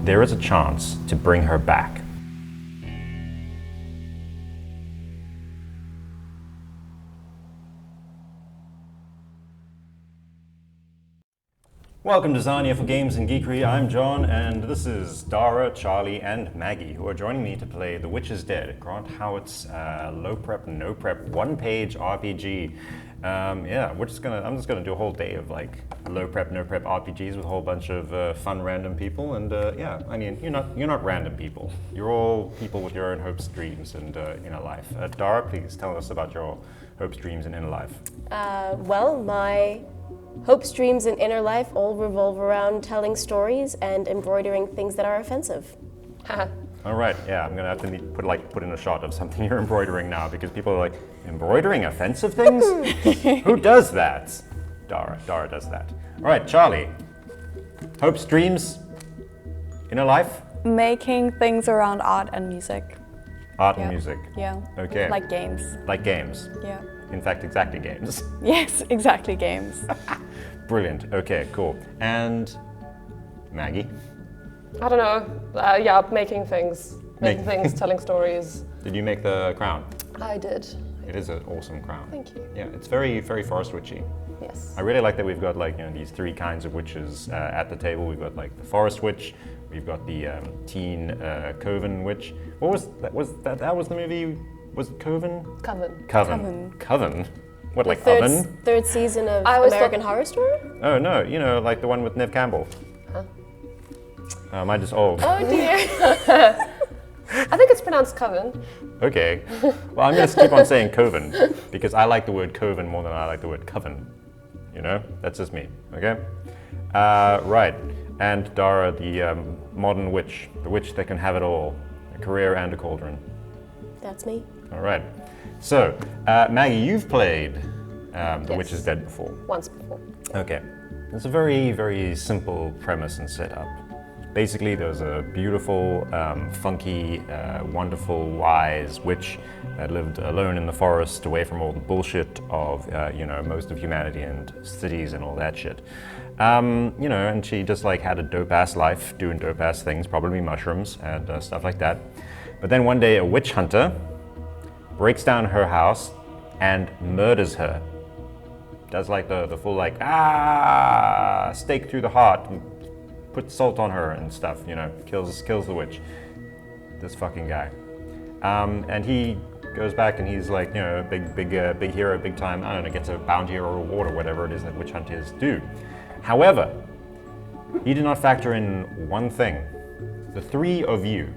there is a chance to bring her back. Welcome to Zarnia for Games and Geekery. I'm John, and this is Dara, Charlie, and Maggie, who are joining me to play The Witch is Dead, Grant Howitt's low prep, no prep, one-page RPG. I'm just gonna do a whole day of like low prep, no prep RPGs with a whole bunch of fun random people. And you're not random people. You're all people with your own hopes, dreams, and inner life. Dara, please tell us about your hopes, dreams, and inner life. My hopes, dreams, and inner life all revolve around telling stories and embroidering things that are offensive. All right, yeah, I'm gonna have to put in a shot of something you're embroidering now, because people are like, embroidering offensive things? Who does that? Dara does that. All right, Charlie, hopes, dreams, inner life? Making things around art and music. Art and music. Yeah. Okay. Like games. Like games. Yeah. In fact, exactly games. Yes, exactly games. Brilliant. Okay, cool. And Maggie? I don't know. Making things, telling stories. Did you make the crown? I did. It is an awesome crown. Thank you. Yeah, it's very, very forest witchy. Yes. I really like that we've got these three kinds of witches at the table. We've got like the forest witch. We've got the teen coven witch. What was that? That was the movie. Was it Coven? Coven. What, like oven? Third season of American Horror Story? Oh no, like the one with Nev Campbell. Huh? Am I just old? Oh dear. I think it's pronounced Coven. Okay. Well, I'm going to keep on saying Coven, because I like the word Coven more than I like the word Coven. That's just me, okay? Right. And Dara, the modern witch, the witch that can have it all, a career and a cauldron. That's me. All right. So, Maggie, you've played The Witch is Dead before. Once before. Okay. It's a very, very simple premise and setup. Basically, there's a beautiful, funky, wonderful, wise witch that lived alone in the forest, away from all the bullshit of, most of humanity and cities and all that shit. And she just had a dope-ass life, doing dope-ass things, probably mushrooms and stuff like that. But then one day, a witch hunter breaks down her house and murders her. Does the full stake through the heart, and put salt on her and stuff, kills the witch. This fucking guy. And he goes back and he's big hero, big time, I don't know, gets a bounty or a reward or whatever it is that witch hunters do. However, he did not factor in one thing. The three of you.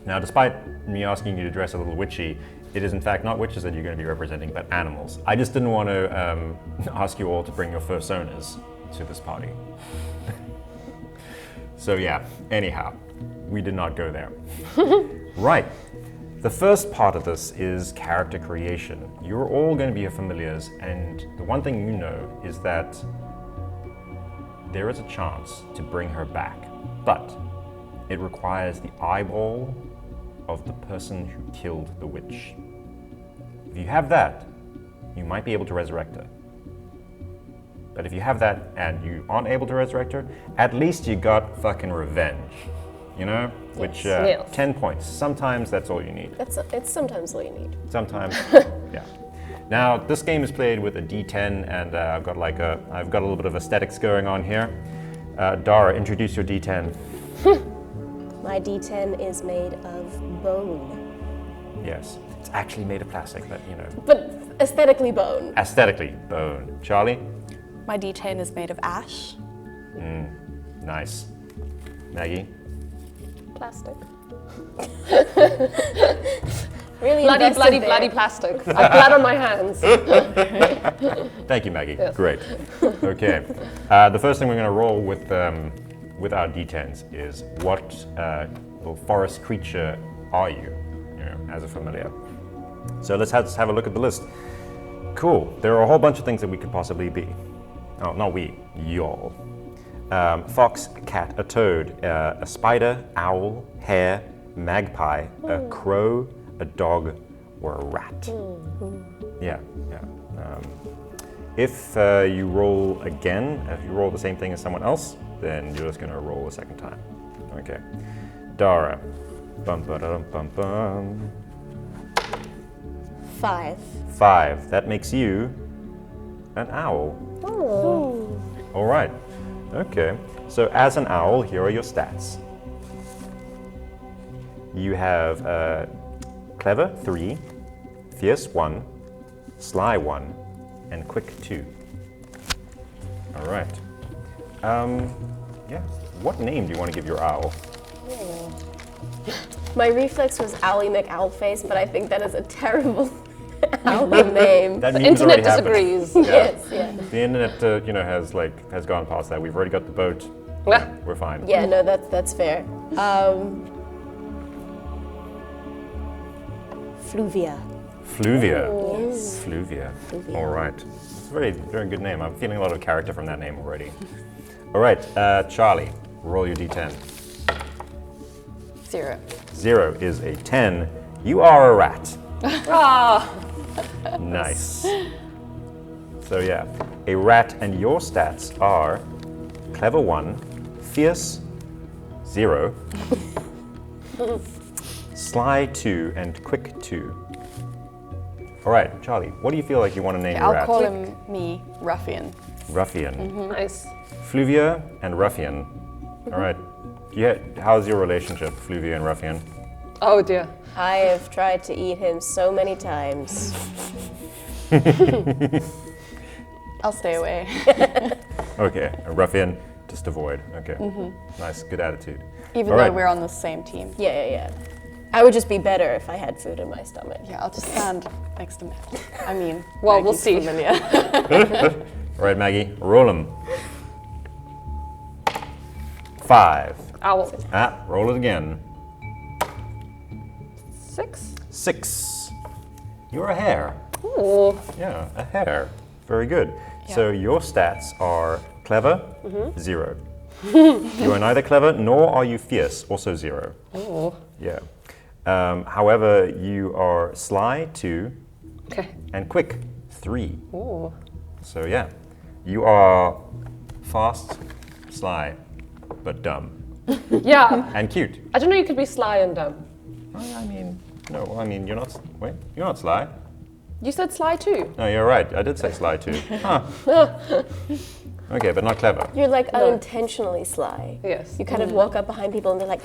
Now, despite me asking you to dress a little witchy, it is in fact not witches that you're going to be representing, but animals. I just didn't want to ask you all to bring your fursonas to this party. So yeah, anyhow, we did not go there. Right. The first part of this is character creation. You're all going to be your familiars, and the one thing you know is that there is a chance to bring her back, but it requires the eyeball of the person who killed the witch. If you have that, you might be able to resurrect her. But if you have that and you aren't able to resurrect her, at least you got fucking revenge. Which, 10 points. Sometimes that's all you need. It's sometimes all you need. Sometimes, yeah. Now, this game is played with a D10, and I've got a little bit of aesthetics going on here. Dara, introduce your D10. My D10 is made of bone. Yes, it's actually made of plastic, but But aesthetically bone. Aesthetically bone. Charlie? My D10 is made of ash. Nice. Maggie? Plastic. Really bloody plastic. I bled on my hands. Thank you, Maggie. Yes. Great. Okay. The first thing we're going to roll with our D10s is what forest creature are you, as a familiar. So let's have a look at the list. Cool. There are a whole bunch of things that we could possibly be. Oh, not we. Y'all. Fox, a cat, a toad, a spider, owl, hare, magpie, a crow, a dog, or a rat. Yeah. If you roll again, if you roll the same thing as someone else, then you're just going to roll a second time. Okay. Dara. Bum ba dum bum bum. 5. 5. That makes you an owl. Oh. All right. Okay. So as an owl, here are your stats. You have clever 3, fierce 1, sly 1, and quick 2. All right. Yeah. What name do you want to give your owl? My reflex was Owlie McOwlface, but I think that is a terrible owlie name. That The meme's internet already happened. disagrees. Yes, yeah. The internet, has gone past that. We've already got the boat. Yeah. We're fine. Yeah, no, that's fair. Fluvia. Fluvia. Yes. Fluvia. Fluvia. All right. It's a very, very good name. I'm feeling a lot of character from that name already. All right, Charlie, roll your d10. 0. 0 is a 10. You are a rat. Ah, Nice. So yeah, a rat, and your stats are clever 1, fierce 0, sly 2, and quick 2. All right, Charlie, what do you feel like you want to name your I'll rat? call him Ruffian. Ruffian. nice. Fluvia and Ruffian. All right. Yeah, how's your relationship, Fluvia and Ruffian? Oh dear. I have tried to eat him so many times. I'll stay away. Okay, a Ruffian, just avoid. Okay. Nice, good attitude. Even All though right. we're on the same team. Yeah. I would just be better if I had food in my stomach. Yeah, I'll just stand next to Meg. I mean, Well, we'll Maggie's see. Familiar. All right, Maggie, roll them. 5. Owl. Roll it again. 6. 6. You're a hare. Ooh. Yeah, a hare. Very good. So your stats are clever, 0. You are neither clever nor are you fierce, also 0. Ooh. Yeah. However, you are sly, 2, Okay. and quick, 3. Ooh. So yeah, you are fast, sly, but dumb, Yeah. and cute. I don't know. You could be sly and dumb. You're not. Wait, you're not sly. You said sly too. No, you're right. I did say sly too. Huh. Okay, but not clever. You're like unintentionally sly. Yes. You kind of walk up behind people and they're like,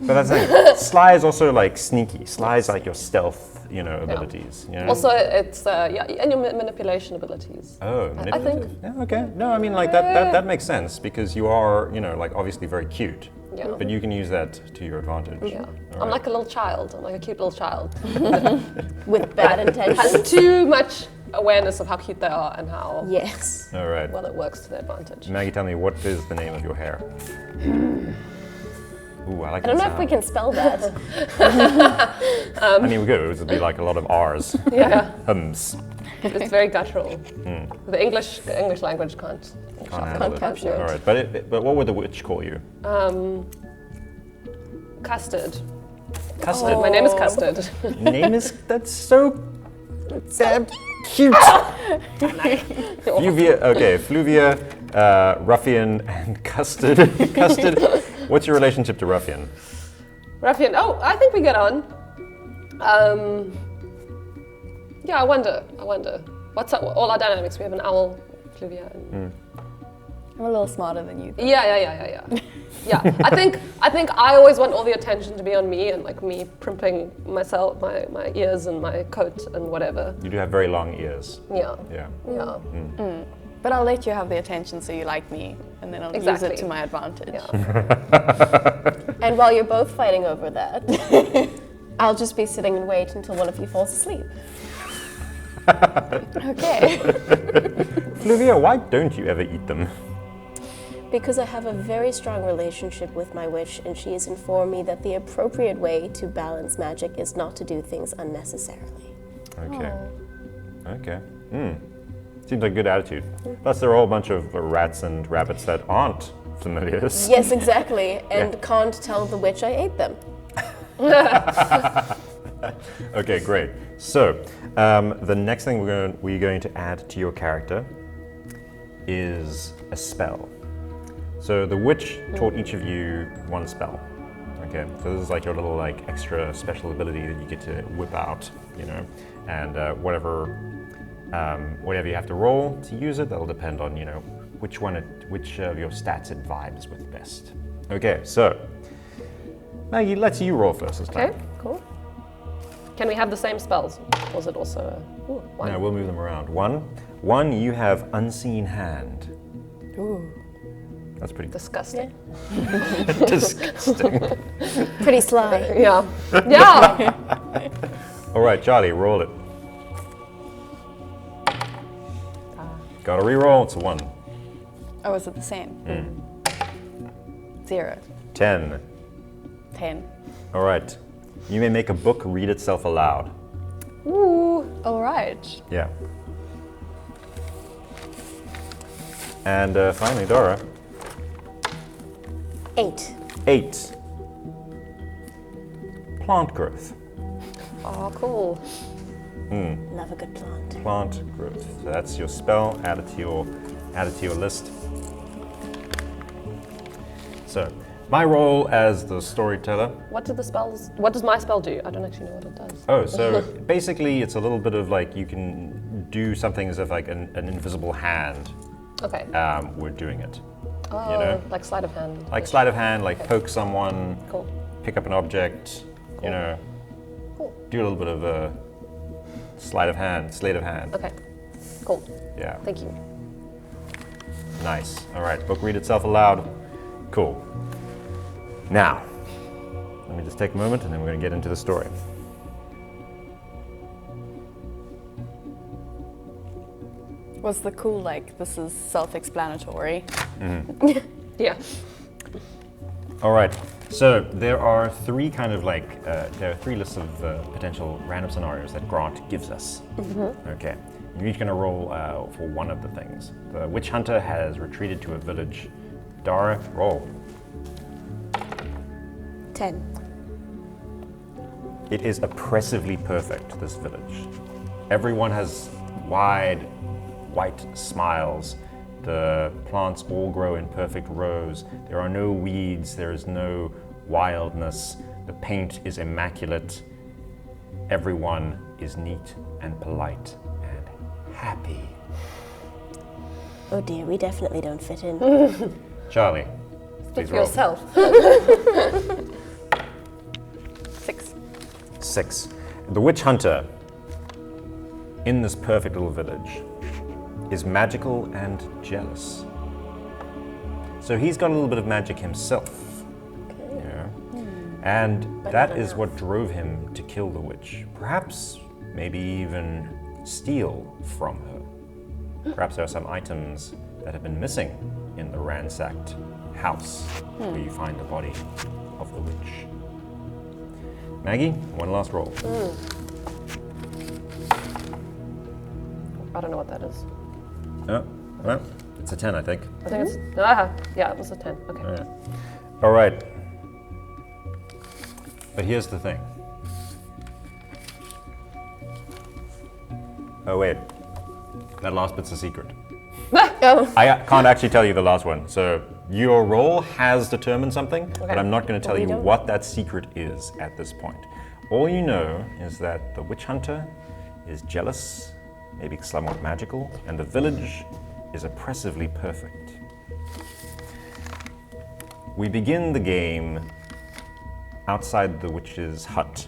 But that's the thing. Sly is also like sneaky. Sly is like your stealth, abilities. You know? Also, it's and your manipulation abilities. Oh, I manipulative. think. Yeah, okay. No, I mean like that makes sense because you are, like obviously very cute. Yeah. But you can use that to your advantage. Yeah. All I'm right. like a little child. I'm like a cute little child. with bad intentions. Has too much awareness of how cute they are and how Yes. All right. well it works to their advantage. Maggie, tell me, what is the name of your hair? Ooh, I like I don't know that if we sound. can spell that. I mean, we could. It would be like a lot of R's. Yeah. Hums. It's very guttural. The English language can't. Can't capture it. All right, but what would the witch call you? Custard. Custard. My name is Custard. Name is that's so damn cute. Fluvia. Okay, Fluvia, Ruffian, and Custard. Custard. What's your relationship to Ruffian? Ruffian. Oh, I think we get on. Yeah, I wonder. What's up? All our dynamics. We have an owl, Fluvia. And I'm a little smarter than you. Yeah. Yeah, I think I always want all the attention to be on me and like me primping myself, my ears and my coat and whatever. You do have very long ears. Yeah. Yeah. But I'll let you have the attention so you like me, and then I'll use Exactly. it to my advantage. Yeah. And while you're both fighting over that, I'll just be sitting and wait until one of you falls asleep. Okay. Fluvia, why don't you ever eat them? Because I have a very strong relationship with my witch, and she has informed me that the appropriate way to balance magic is not to do things unnecessarily. Okay. Okay. Seems like a good attitude. Plus, there are a whole bunch of rats and rabbits that aren't familiars. Yes, exactly, and can't tell the witch I ate them. Okay, great. So, the next thing we're going to add to your character is a spell. So the witch taught each of you one spell. Okay, so this is like your little like extra special ability that you get to whip out, you know, and whatever you have to roll to use it, that'll depend on, you know, which of your stats it vibes with best. Okay, so Maggie, let's you roll first this time. Okay, cool. Can we have the same spells? Or is it also one? No, we'll move them around. One, you have unseen hand. Ooh. That's pretty Disgusting. disgusting. Pretty sly. Yeah. Yeah. All right, Charlie, roll it. Got to re-roll. It's a 1. Oh, is it the same? 0. 10. 10. All right. You may make a book read itself aloud. Ooh, all right. Yeah. And finally, Dora. 8. 8. Plant growth. Oh, cool. Love a good plant. Plant growth. So that's your spell. Add it to your list. So, my role as the storyteller. What does my spell do? I don't actually know what it does. Oh, so basically, it's a little bit of like you can do something as if like an invisible hand. Okay. We're doing it. Oh, you know? like sleight of hand. Like sleight of hand, like poke someone, Cool. pick up an object, Cool. you know, Cool. do a little bit of a sleight of hand. Okay. Cool. Yeah, Thank you. nice. All right, book read itself aloud. Cool. Now, let me just take a moment and then we're going to get into the story. Was the cool like this is self-explanatory? Yeah. All right, so there are three kind of like, there are three lists of potential random scenarios that Grant gives us. Okay, you're each gonna roll for one of the things. The witch hunter has retreated to a village. Dara, roll. 10. It is oppressively perfect, this village. Everyone has wide, white smiles. The plants all grow in perfect rows. There are no weeds, there is no wildness. The paint is immaculate. Everyone is neat and polite and happy. Oh dear, we definitely don't fit in. Charlie, Speak please for roll. yourself. 6. 6. The witch hunter in this perfect little village is magical and jealous. So he's got a little bit of magic himself. Yeah. And But that not is enough. what drove him to kill the witch. Perhaps, maybe even steal from her. Perhaps there are some items that have been missing in the ransacked house where you find the body of the witch. Maggie, one last roll. I don't know what that is. Oh, well, it's a 10, I think. I think it's yeah, it was a 10. Okay. Yeah. All right. But here's the thing. Oh, wait. That last bit's a secret. Oh. I can't actually tell you the last one. So your roll has determined something, but Okay. I'm not going to tell Well, you we don't. what that secret is at this point. All you know is that the witch hunter is jealous, maybe somewhat magical, and the village is oppressively perfect. We begin the game outside the witch's hut.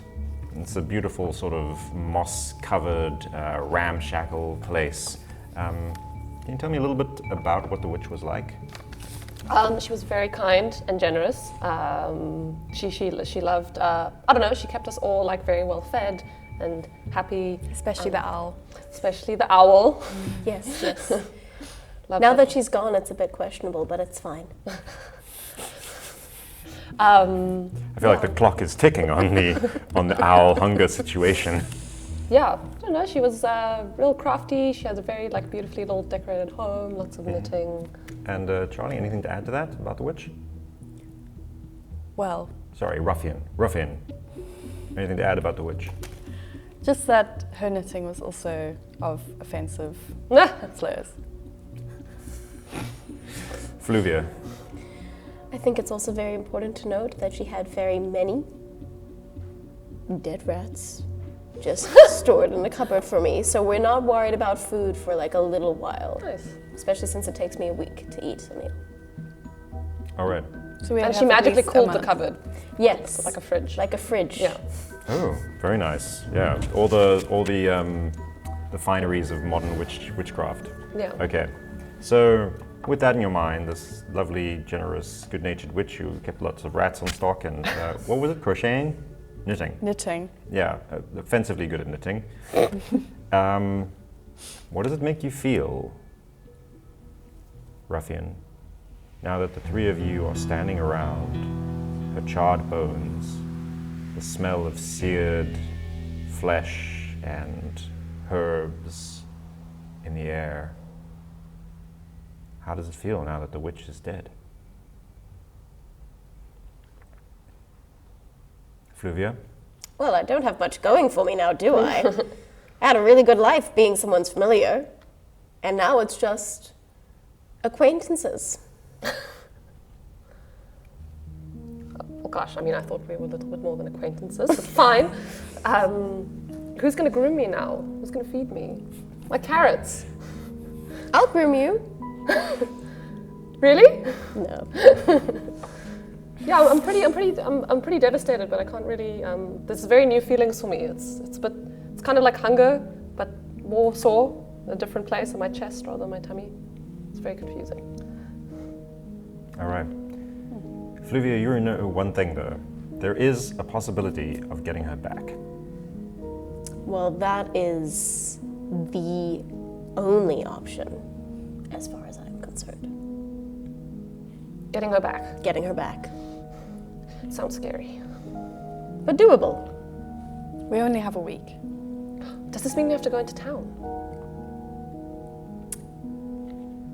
It's a beautiful sort of moss-covered, ramshackle place. Can you tell me a little bit about what the witch was like? She was very kind and generous. She loved, I don't know, she kept us all like very well fed and happy. Especially the owl. Especially the owl. Yes, yes. Loved Now her. that she's gone, it's a bit questionable, but it's fine. I feel like the clock is ticking on the owl hunger situation. Yeah, I don't know, she was real crafty. She has a very like beautifully little decorated home, lots of knitting. And Charlie, anything to add to that about the witch? Well, Sorry, Ruffian. Ruffian. Anything to add about the witch? just that her knitting was also of offensive slurs. Fluvia. think it's also very important to note that she had very many dead rats just stored in the cupboard for me, so we're not worried about food for like a little while. Nice. Especially since it takes me a week to eat a meal. All right. So we And have she at magically least a cooled the month. cupboard. Yes. Like a fridge. Like a fridge. Yeah. Oh, very nice. Yeah, all the fineries of modern witchcraft. Yeah. Okay, so with that in your mind, this lovely, generous, good-natured witch who kept lots of rats on stock and what was it? Crocheting, knitting. Knitting. Yeah, offensively good at knitting. What does it make you feel, Ruffian, now that the three of you are standing around her charred bones, the smell of seared flesh and herbs in the air? How does it feel now that the witch is dead? Fluvia? Well, I don't have much going for me now, do I? I had a really good life being someone's familiar, and now it's just acquaintances. Oh gosh, I mean, I thought we were a little bit more than acquaintances, but fine. Who's going to groom me now? Who's going to feed me? My carrots. I'll groom you. Really? No. Yeah, I'm pretty devastated, but I can't really. This is very new feelings for me. It's kind of like hunger, but more sore, a different place in my chest rather than my tummy. It's very confusing. All right. Fluvia, you know one thing though. There is a possibility of getting her back. Well, that is the only option, as far as I'm concerned. Getting her back. Getting her back. Sounds scary. But doable. We only have a week. Does this mean we have to go into town?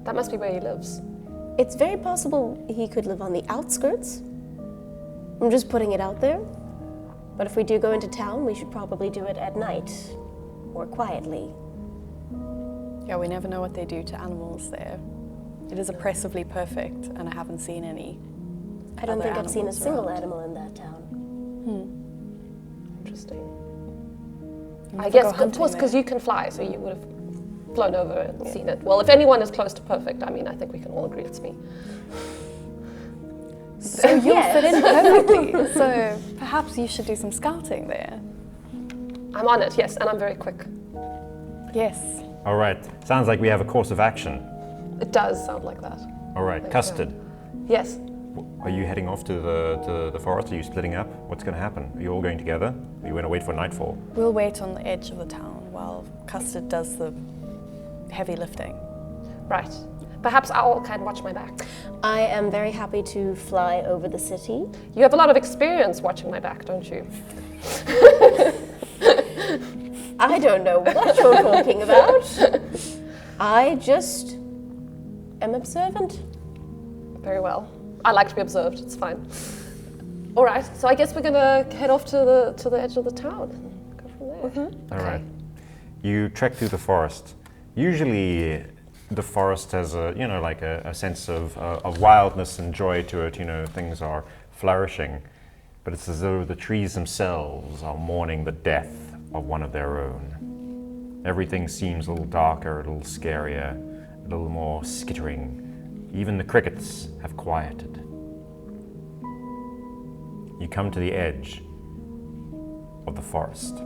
That must be where he lives. It's very possible he could live on the outskirts. I'm just putting it out there. But if we do go into town, we should probably do it at night, more quietly. Yeah, we never know what they do to animals there. It is oppressively perfect, and I haven't seen any. I don't other think I've seen a animals single around. animal in that town. Interesting. You I never guess, go of hunting course, because there. you can fly, so you would have flown over and seen it. Well, if anyone is close to perfect, I mean, I think we can all agree it's me. So you'll Yes. fit in perfectly. So perhaps you should do some scouting there. I'm on it, yes, and I'm very quick. Yes. All right. Sounds like we have a course of action. It does sound like that. All right. Custard, Yes. are you heading off to the forest? Are you splitting up? What's going to happen? Are you all going together? Are you going to wait for nightfall? We'll wait on the edge of the town while Custard does the heavy lifting. Right. Perhaps Owl can watch my back. I am very happy to fly over the city. You have a lot of experience watching my back, don't you? I don't know what you're talking about. I just am observant. Very well. I like to be observed, it's fine. All right, so I guess we're gonna head off to the edge of the town and go from there. All right. You trek through the forest. Usually, the forest has a sense of wildness and joy to it. You know, things are flourishing, but it's as though the trees themselves are mourning the death of one of their own. Everything seems a little darker, a little scarier, a little more skittering. Even the crickets have quieted. You come to the edge of the forest.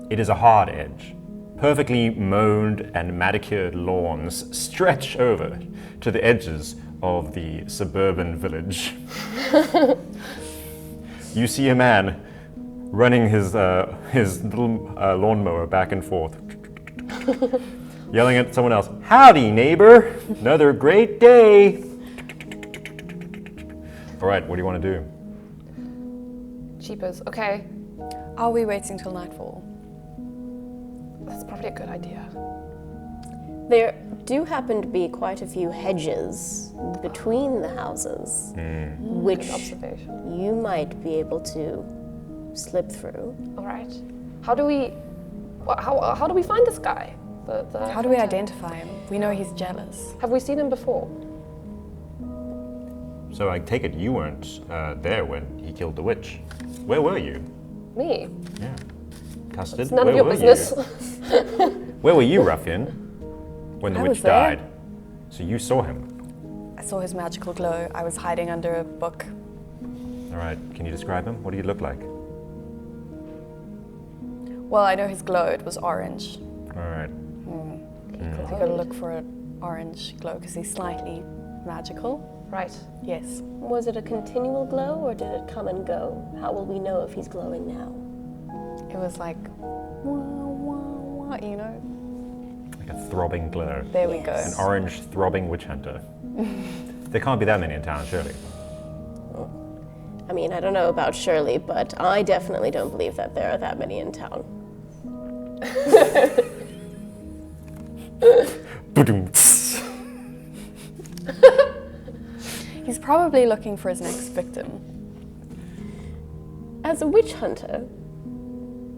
It is a hard edge. Perfectly mown and manicured lawns stretch over to the edges of the suburban village. You see a man running his little lawnmower back and forth, yelling at someone else, "Howdy, neighbor! Another great day!" All right, what do you want to do? Jeepers, okay. Are we waiting till nightfall? That's probably a good idea. There do happen to be quite a few hedges between the houses, Good which observation. you might be able to slip through. All right. How do we find this guy? How do we identify him? We know he's jealous. Have we seen him before? So I take it you weren't there when he killed the witch. Where were you? Me? Yeah. Custard, It's none where of your were business. you? Where were you, Ruffian, when the I witch was there. died? So you saw him. I saw his magical glow. I was hiding under a book. All right, can you describe him? What did he look like? Well, I know his glow. It was orange. All right. You gotta look for an orange glow because he's slightly magical. Right. Yes. Was it a continual glow or did it come and go? How will we know if he's glowing now? It was like, wah, wah, wah, you know? Like a throbbing glow. There we go. Yes. An orange throbbing witch hunter. There can't be that many in town, surely. I mean, I don't know about Shirley, but I definitely don't believe that there are that many in town. He's probably looking for his next victim. As a witch hunter,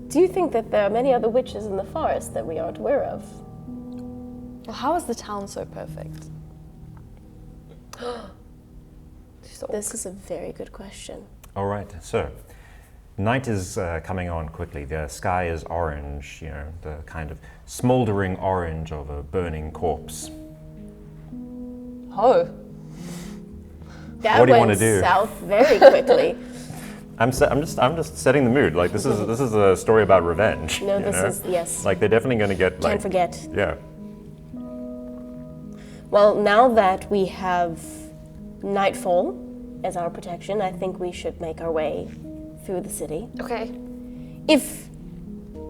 do you think that there are many other witches in the forest that we aren't aware of? Well, how is the town so perfect? This is a very good question. All right, so night is coming on quickly. The sky is orange, you know, the kind of smoldering orange of a burning corpse. Oh. That What do you went wanna do? south very quickly. I'm just setting the mood. Like this is a story about revenge. No, you this know? is, yes. Like they're definitely going to get like. Can't forget. Yeah. Well, now that we have nightfall as our protection, I think we should make our way through the city. Okay. If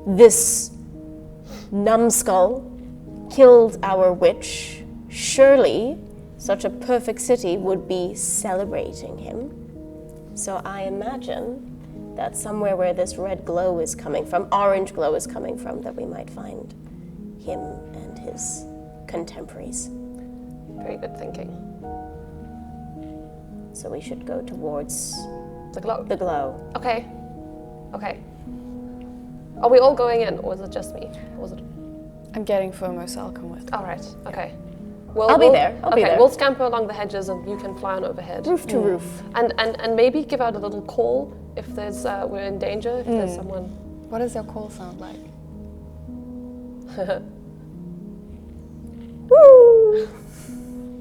this numbskull killed our witch, surely such a perfect city would be celebrating him. So I imagine that somewhere where this red glow is coming from, orange glow is coming from, that we might find him and his contemporaries. Very good thinking. So we should go towards The glow. the glow. Okay. Okay. Are we all going in, or is it just me? Or was it? I'm getting FOMO, so I'll come with. All right. Okay. I'll be there. I'll be okay, there. we'll scamper along the hedges, and you can fly on overhead. Roof to roof. And maybe give out a little call if there's we're in danger. If there's someone. What does your call sound like? Woo!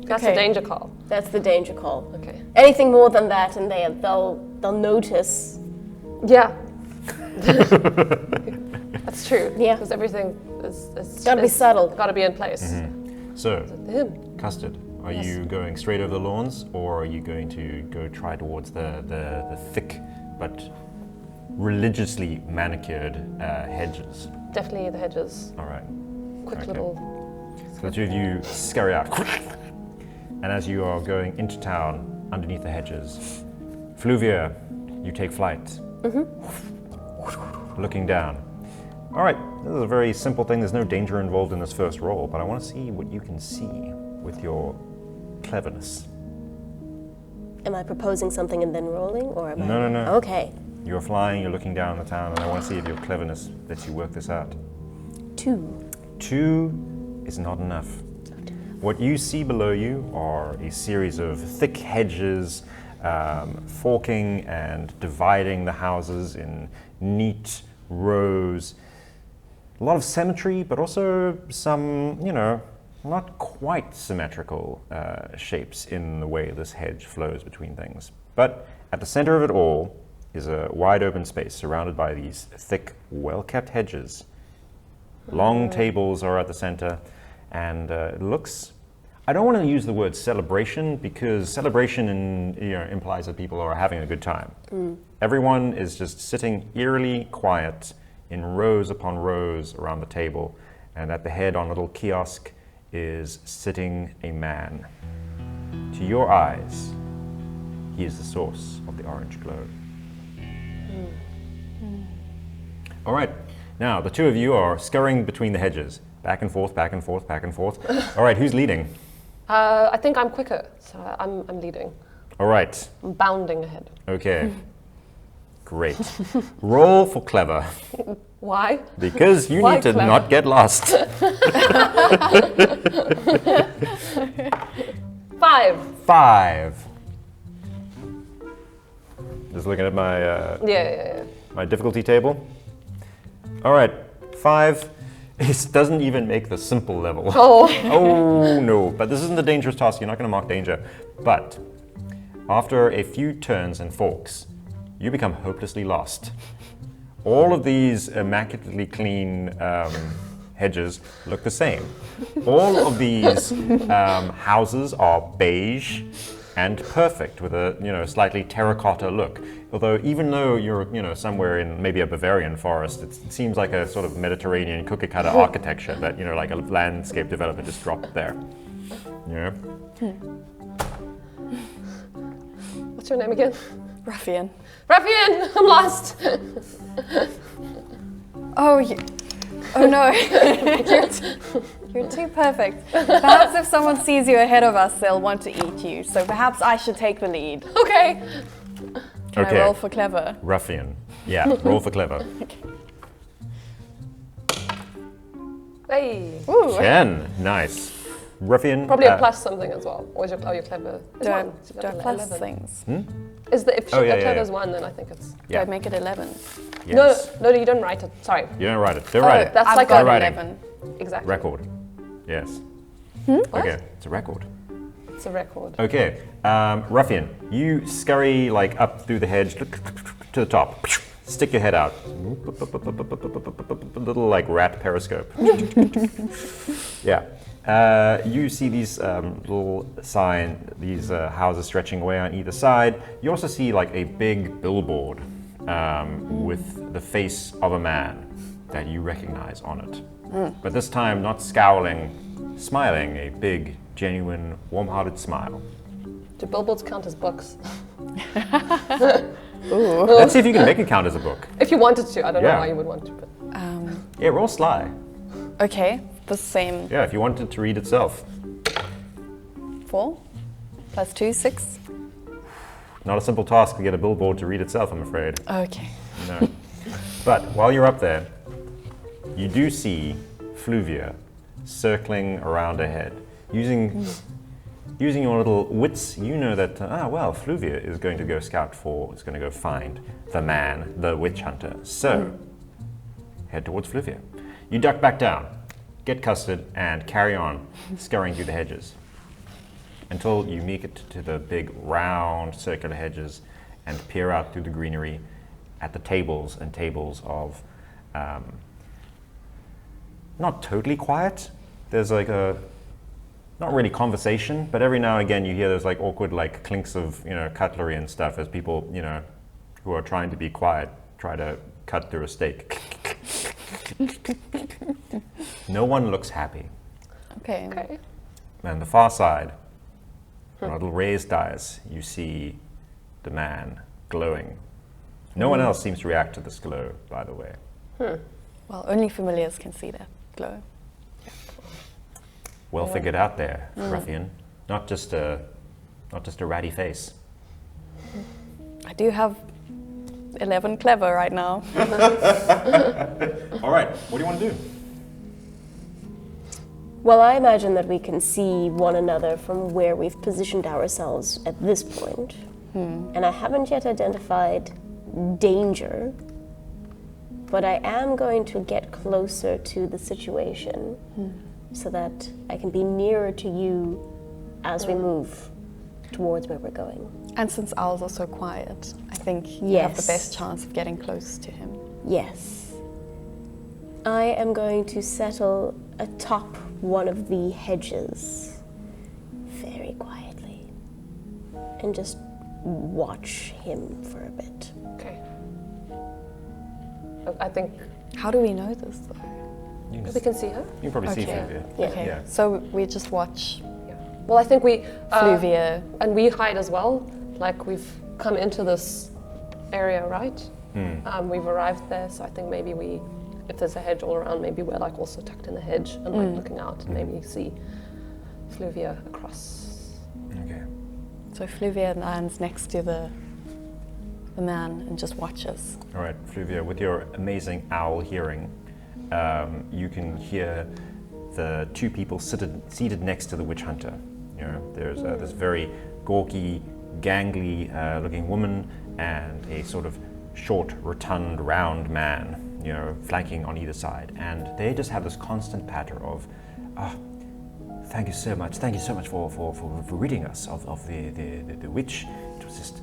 That's Okay. a danger call. That's the danger call. Okay. Anything more than that, and they'll notice. Yeah. That's true. Yeah. Because everything is Gotta be subtle. Got to be in place. So, Him. Custard, are you going straight over the lawns, or are you going to go try towards the thick but religiously manicured hedges? Definitely the hedges. All right. Quick Okay. little. So the two of you scurry out. And as you are going into town, underneath the hedges, Fluvia, you take flight. Looking down. All right, this is a very simple thing. There's no danger involved in this first roll, but I want to see what you can see with your cleverness. Am I proposing something and then rolling, or am I? No, no, no. Okay. You're flying, you're looking down the town, and I want to see if your cleverness lets you work this out. 2. 2 is not enough. What you see below you are a series of thick hedges, forking and dividing the houses in neat rows. A lot of symmetry, but also some, you know, not quite symmetrical shapes in the way this hedge flows between things. But at the center of it all is a wide open space surrounded by these thick, well-kept hedges. Long tables are at the center, and it looks, I don't want to use the word celebration, because celebration implies that people are having a good time. Everyone is just sitting eerily quiet in rows upon rows around the table, and at the head on a little kiosk is sitting a man. To your eyes, he is the source of the orange glow. All right, now the two of you are scurrying between the hedges, back and forth, back and forth, back and forth. All right, who's leading? I think I'm quicker, so I'm leading. All right, I'm bounding ahead. okay. Great. Roll for clever, Why? because you Why need to clever? not get lost. 5. 5. Just looking at my Yeah. my difficulty table. All right, 5. It doesn't even make the simple level. Oh. Oh no, but this isn't a dangerous task. You're not going to mark danger. But after a few turns and forks, you become hopelessly lost. All of these immaculately clean hedges look the same. All of these houses are beige and perfect with a slightly terracotta look. Although even though you're somewhere in maybe a Bavarian forest, it seems like a sort of Mediterranean cookie cutter architecture that like a landscape developer just dropped there. Yeah. What's your name again? Ruffian. Ruffian! I'm lost! Oh no, you're too perfect. Perhaps if someone sees you ahead of us, they'll want to eat you. So perhaps I should take the lead. Okay. Can I roll for clever? Ruffian. Yeah, roll for clever. Hey. Ooh. 10. Nice. Ruffian. Probably a plus something as well. Or is your clever? It's Do I, one. So you do I got plus 11. things? If yeah, clever yeah. is 1, then I think it's... Do I make it 11? Yes. No, you don't write it. Sorry. You don't write it. Don't write it. That's I've like got a writing. 11. Exactly. Record. Yes. Okay, it's a record. It's a record. Okay, Ruffian, you scurry like up through the hedge to the top. Stick your head out. Little like rat periscope. Yeah. You see these little these houses stretching away on either side. You also see like a big billboard with the face of a man that you recognize on it. But this time not scowling, smiling, a big, genuine, warm-hearted smile. Do billboards count as books? Let's see if you can make it count as a book. If you wanted to. I don't know Yeah. why you would want to, but... Yeah, roll sly. Okay, the same. Yeah, if you wanted to read itself. 4 plus 2, 6. Not a simple task to get a billboard to read itself, I'm afraid. Okay. No. But while you're up there, you do see Fluvia circling around ahead. Using your little wits, you know that, Fluvia is going to go is going to go find the man, the witch hunter. So, head towards Fluvia. You duck back down, get Custard, and carry on scurrying through the hedges until you make it to the big round circular hedges and peer out through the greenery at the tables and tables of not totally quiet. There's like not really conversation, but every now and again you hear those like awkward like clinks of cutlery and stuff as people who are trying to be quiet try to cut through a steak. No one looks happy. Okay. Okay. And the far side, on a little raised dais, you see the man glowing. No one else seems to react to this glow, by the way. Well, only familiars can see that glow. Well figured out there, Ruffian. Not just a ratty face. I do have 11 clever right now. All right, what do you want to do? Well, I imagine that we can see one another from where we've positioned ourselves at this point. And I haven't yet identified danger, but I am going to get closer to the situation so that I can be nearer to you as we move towards where we're going. And since owls are so quiet, I think you have the Yes. best chance of getting close to him. Yes. I am going to settle atop one of the hedges very quietly and just watch him for a bit. Okay. I think How do we know this though? we can see her. You can probably see Okay. Fluvia. Yeah. Okay, Yeah. so we just watch Yeah. Well, I think we... Fluvia. And we hide as well. Like we've come into this area, right? We've arrived there, so I think maybe if there's a hedge all around, maybe we're like also tucked in the hedge and like looking out and maybe see Fluvia across. Okay. So Fluvia lands next to the man and just watches. All right, Fluvia, with your amazing owl hearing, you can hear the two people seated next to the witch hunter. There's this very gawky, gangly looking woman and a sort of short, rotund, round man, flanking on either side. And they just have this constant patter of, thank you so much for ridding us of the witch. It was just,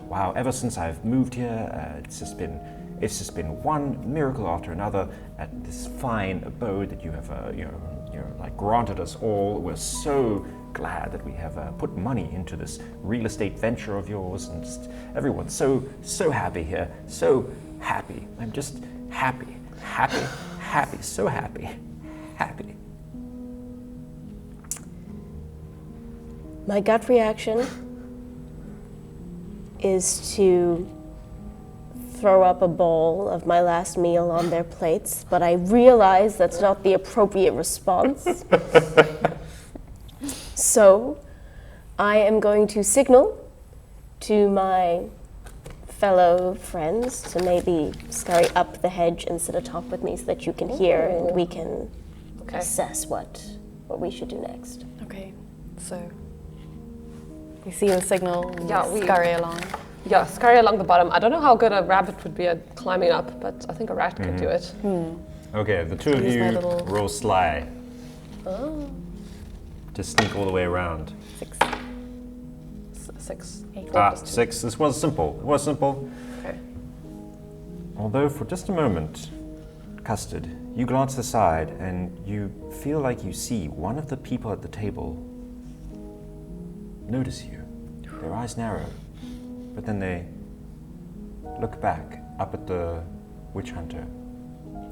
wow, ever since I've moved here, it's just been one miracle after another at this fine abode that you have, granted us all. We're so glad that we have put money into this real estate venture of yours, and just everyone's so happy here, so happy. I'm just happy, so happy. My gut reaction is to throw up a bowl of my last meal on their plates, but I realize that's not the appropriate response. So I am going to signal to my fellow friends to maybe scurry up the hedge and sit atop with me so that you can hear and we can assess what we should do next. Okay, so we see the signal and we scurry along. Yeah, scurry along the bottom. I don't know how good a rabbit would be at climbing up, but I think a rat could do it. Okay, the two of Use my you little- roll sly. Just sneak all the way around. 6, 6. 8. 6. This was simple. It was simple. Okay. Although for just a moment, Custard, you glance aside and you feel like you see one of the people at the table notice you. Their eyes narrow, but then they look back up at the witch hunter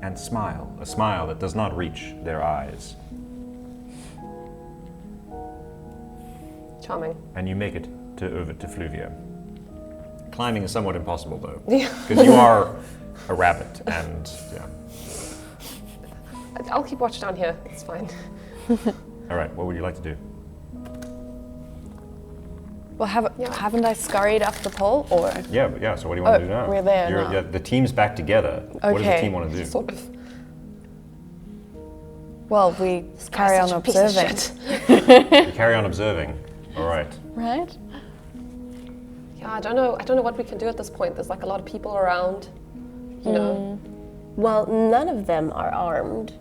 and smile, a smile that does not reach their eyes. Charming. And you make it over to Fluvia. Climbing is somewhat impossible though, because you are a rabbit, and I'll keep watch down here. It's fine. All right, what would you like to do? Well, haven't I scurried up the pole, or? Yeah. So what do you want to do now? We're there now. The team's back together. What does the Okay. team want to do? Sort of. Well, we carry on Such a piece of observing. shit. You carry on observing. All right. Right? Yeah, I don't know what we can do at this point. There's like a lot of people around, you know. Well, none of them are armed.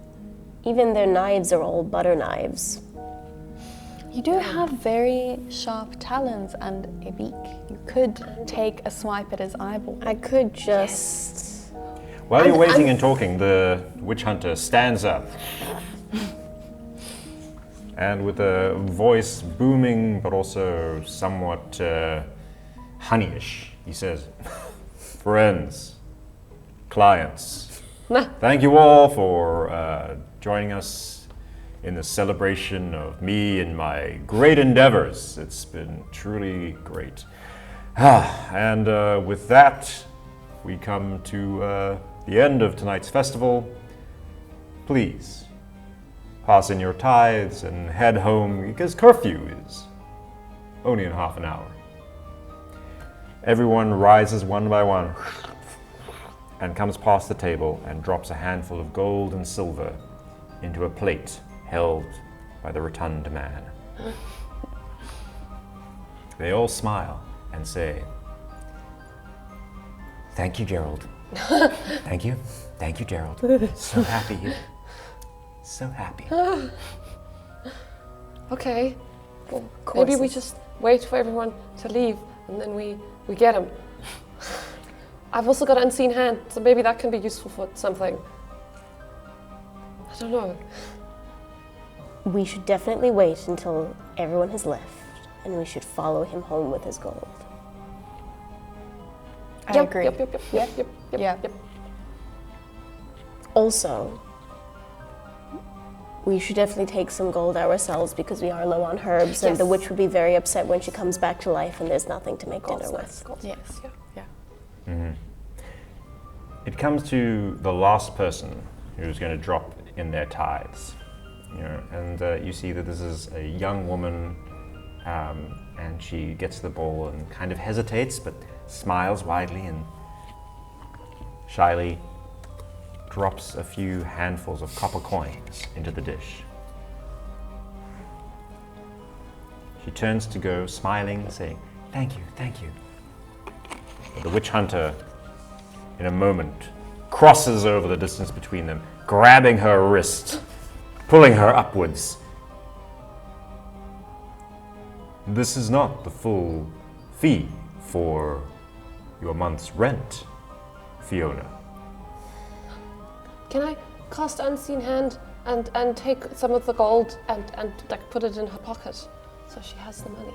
Even their knives are all butter knives. You do have very sharp talons and a beak. You could take a swipe at his eyeball. I could just... While you're waiting and talking, the witch hunter stands up. And with a voice booming, but also somewhat honeyish, he says, "Friends, clients, thank you all for joining us in the celebration of me and my great endeavors. It's been truly great." And with that, we come to the end of tonight's festival. Please, pass in your tithes and head home, because curfew is only in half an hour. Everyone rises one by one and comes past the table and drops a handful of gold and silver into a plate held by the rotund man. They all smile and say, "Thank you, Gerald. Thank you, Gerald. So happy you. So happy." Okay. Well, maybe we just wait for everyone to leave and then we get him. I've also got an unseen hand, so maybe that can be useful for something. I don't know. We should definitely wait until everyone has left, and we should follow him home with his gold. I agree. Yep. Also, we should definitely take some gold ourselves because we are low on herbs, and the witch would be very upset when she comes back to life and there's nothing to make dinner with. Yes. Mm-hmm. It comes to the last person who's going to drop in their tithes, and you see that this is a young woman, and she gets the bowl and kind of hesitates, but smiles widely and shyly drops a few handfuls of copper coins into the dish. She turns to go, smiling, saying, thank you, The witch hunter, in a moment, crosses over the distance between them, grabbing her wrist, pulling her upwards. This is not the full fee for your month's rent, Fiona. Can I cast Unseen Hand and take some of the gold and like put it in her pocket so she has the money?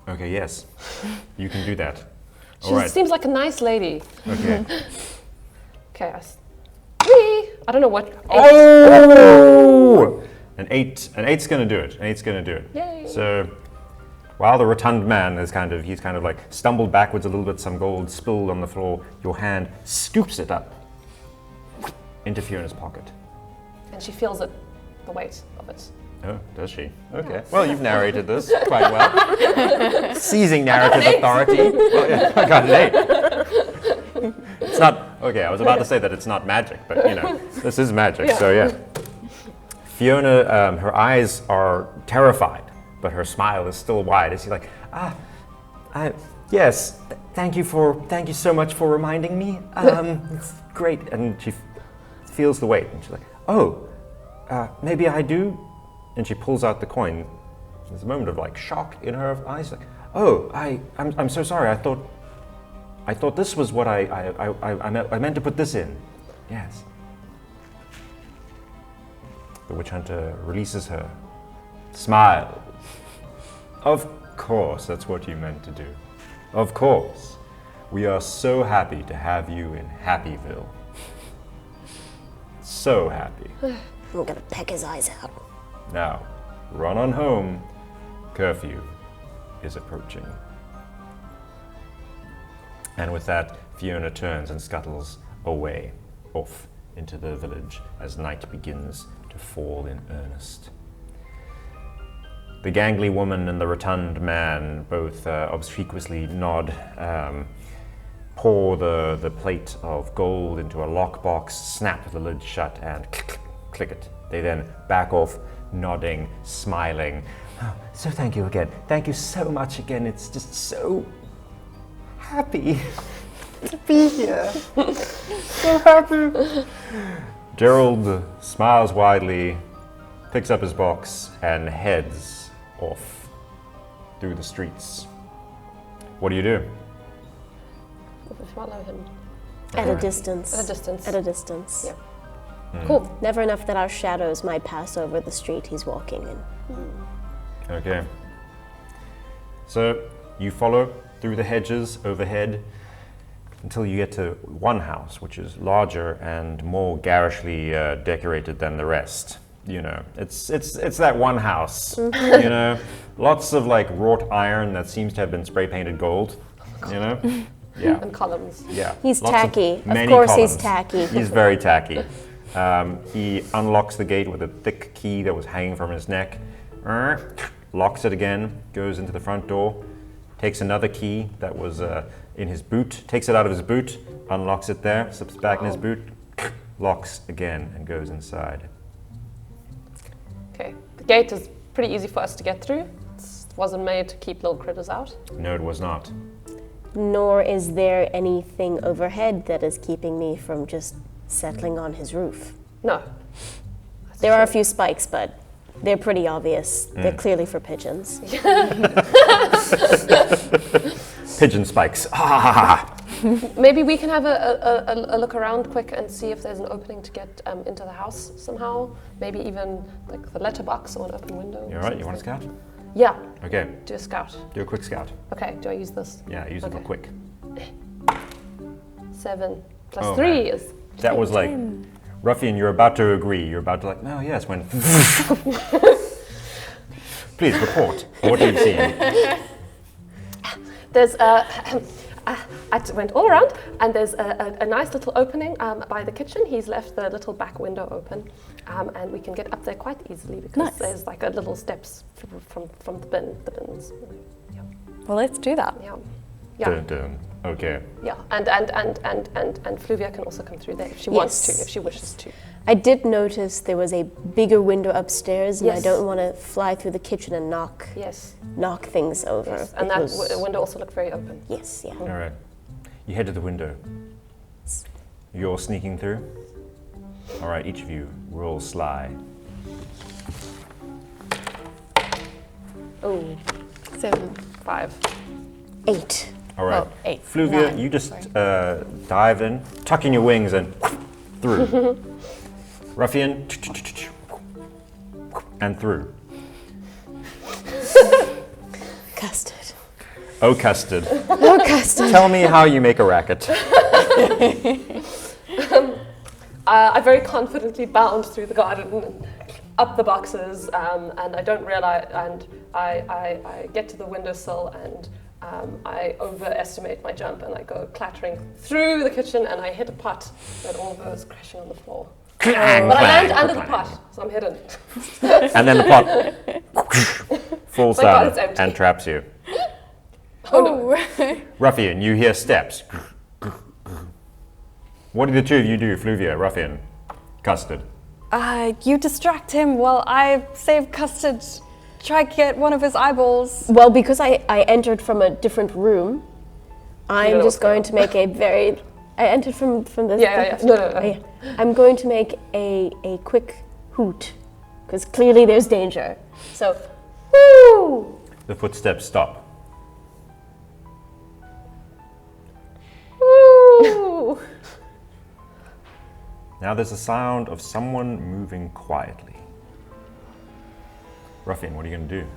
Okay, yes. You can do that. She All right. seems like a nice lady. Okay. Okay, I don't know what. Oh! An eight's gonna do it. An eight's gonna do it. Yay. So while the rotund man is he's kind of like stumbled backwards a little bit, some gold spilled on the floor, your hand scoops it up into Fiona's pocket. And she feels it, the weight of it. Oh, does she? Okay. Well, you've narrated this quite well. Seizing narrative authority. Oh, yeah, I got an 8. It's not, okay, I was about to say that it's not magic, but this is magic, so yeah. Fiona, her eyes are terrified, but her smile is still wide. Is she like, yes, thank you so much for reminding me. It's great. And she feels the weight, and she's like, maybe I do. And she pulls out the coin. There's a moment of like shock in her eyes. Like, I'm so sorry. I thought this was what I meant to put this in. Yes. The witch hunter releases her. Smiles. Of course, that's what you meant to do. Of course. We are so happy to have you in Happyville. So happy. I'm gonna peck his eyes out. Now, run on home. Curfew is approaching. And with that, Fiona turns and scuttles away, off into the village as night begins to fall in earnest. The gangly woman and the rotund man both obsequiously nod, pour the plate of gold into a lockbox, snap the lid shut, and click it. They then back off, nodding, smiling. Oh, so thank you again. Thank you so much again. It's just so happy to be here. So happy. Gerald smiles widely, picks up his box, and heads off through the streets. What do you do? Follow him. At a distance. At a distance. At a distance. Yeah. Cool. Never enough that our shadows might pass over the street he's walking in. Okay. So you follow through the hedges overhead until you get to one house, which is larger and more garishly decorated than the rest. It's that one house. Lots of like wrought iron that seems to have been spray painted gold. Yeah. And columns. Yeah. He's Lots tacky. Of many course columns. he's tacky. He's very tacky. He unlocks the gate with a thick key that was hanging from his neck, locks it again, goes into the front door, takes another key that was in his boot, takes it out of his boot, unlocks it there, slips it back in his boot, locks again, and goes inside. Okay. The gate is pretty easy for us to get through. It wasn't made to keep little critters out. No, it was not. Nor is there anything overhead that is keeping me from just settling on his roof. No. There are a few spikes, but they're pretty obvious. They're clearly for pigeons. Pigeon spikes. Maybe we can have a look around quick and see if there's an opening to get into the house somehow. Maybe even like the letterbox or an open window. You all right? You want to scout? Yeah. Okay. Do a scout. Do a quick scout. Okay. Do I use this? Yeah, use it for Okay. quick. 7 plus Oh, 3 man. is. That was like, Ruffian, you're about to agree. You're about to like, no, yes, when... Please, report. What have you seen? There's I went all around, and there's a nice little opening by the kitchen. He's left the little back window open, and we can get up there quite easily because Nice. there's like a little steps from the bins. Yeah, Well, let's do that. yeah, Dun, dun. Okay. yeah. And Fluvia can also come through there if she wants to, if she wishes to. I did notice there was a bigger window upstairs, and I Yes. don't want to fly through the kitchen and knock Yes, things over. yes. And that because- window also looked very open. Yes, yeah. All right. You head to the window. You're sneaking through. All right, each of you roll sly. Oh, 7. 5. 8. All right. 8. Fluvia, 9, you just dive in, tucking your wings and through. Ruffian, and through. Custard. Oh, Custard. Oh, Custard. Tell me how you make a racket. I very confidently bound through the garden and up the boxes, and I don't realize, and I get to the windowsill and I overestimate my jump and I go clattering through the kitchen and I hit a pot that all goes crashing on the floor. Clang, But I land clang, under the clang. pot, so I'm hidden. And then the pot falls Thank God down it's empty. and traps you. Oh, Ruffian, you hear steps. What do the two of you do, Fluvia, Ruffian, Custard? you distract him while I save Custard. Try to get one of his eyeballs. Well, because I entered from a different room, I'm know just what's going to make a very... I entered from this... Yeah. No. Oh, yeah. I'm going to make a quick hoot, because clearly there's danger. So, woo! The footsteps stop. Woo! Now there's a sound of someone moving quietly. Ruffian, what are you going to do?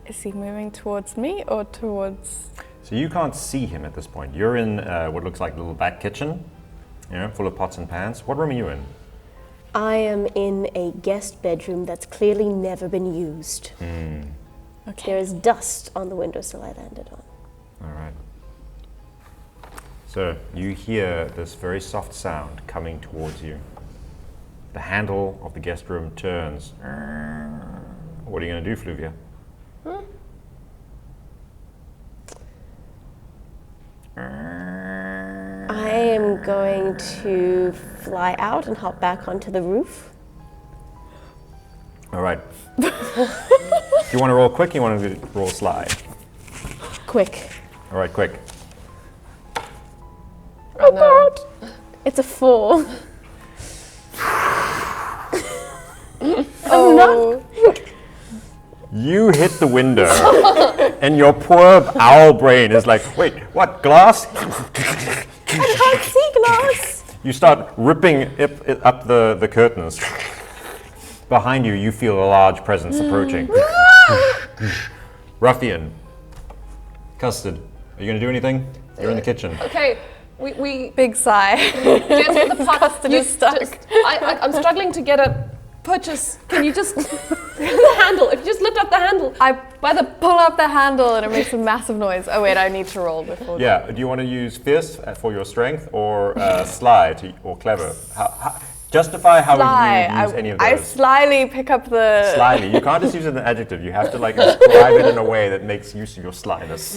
Is he moving towards me or towards... So you can't see him at this point. You're in what looks like a little back kitchen, full of pots and pans. What room are you in? I am in a guest bedroom that's clearly never been used. Okay. There is dust on the windowsill I landed on. All right. So you hear this very soft sound coming towards you. The handle of the guest room turns. What are you going to do, Fluvia? I am going to fly out and hop back onto the roof. All right. Do you want to roll quick? Or you want to roll sly? Quick. All right, quick. Oh God! It's a 4. Oh, You hit the window, and your poor owl brain is like, wait, what, glass? I can't see glass! You start ripping up the curtains. Behind you, you feel a large presence approaching. Ruffian, Custard, are you going to do anything? You're in the kitchen. Okay, we big sigh. get to the pot. Custard is stuck. I'm struggling to get a purchase. Can you just the handle? If you just lift up the handle. I pull up the handle and it makes a massive noise. Oh wait, I need to roll before. Yeah, do you want to use fierce for your strength or sly or clever? Justify how you use any of those. I slyly pick up the... Slyly. You can't just use it as an adjective. You have to describe it in a way that makes use of your slyness.